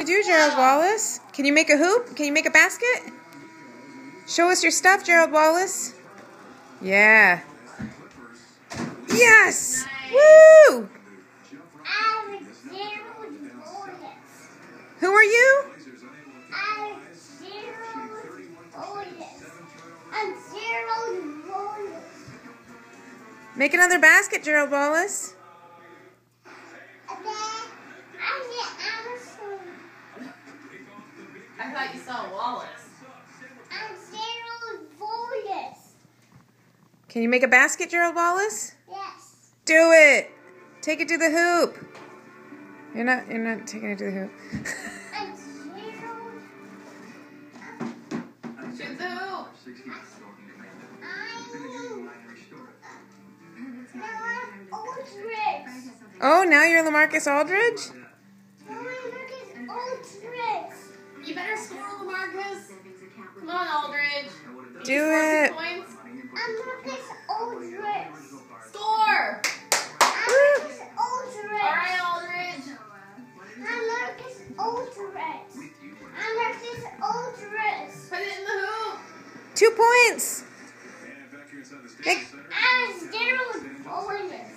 do, Gerald Wallace. Can you make a hoop? Can you make a basket? Show us your stuff, Gerald Wallace. Yeah. Yes! Woo! Who are you? Make another basket, Gerald Wallace. I thought you saw Wallace. I'm Gerald Wallace. Can you make a basket, Gerald Wallace? Yes. Do it. Take it to the hoop. You're not taking it to the hoop. I'm Gerald. Shoot the hoop. I'm Aldridge. Oh, now you're LaMarcus Aldridge? LaMarcus Aldridge. You better score, LaMarcus. Come on, Aldridge. Do it. Points. I'm Marcus Aldridge. Score. I'm Marcus Aldridge. All right, Aldridge. I'm Marcus Aldridge. I'm Marcus Aldridge. Put it in the hoop. 2 points. I'm Gerald Wallace.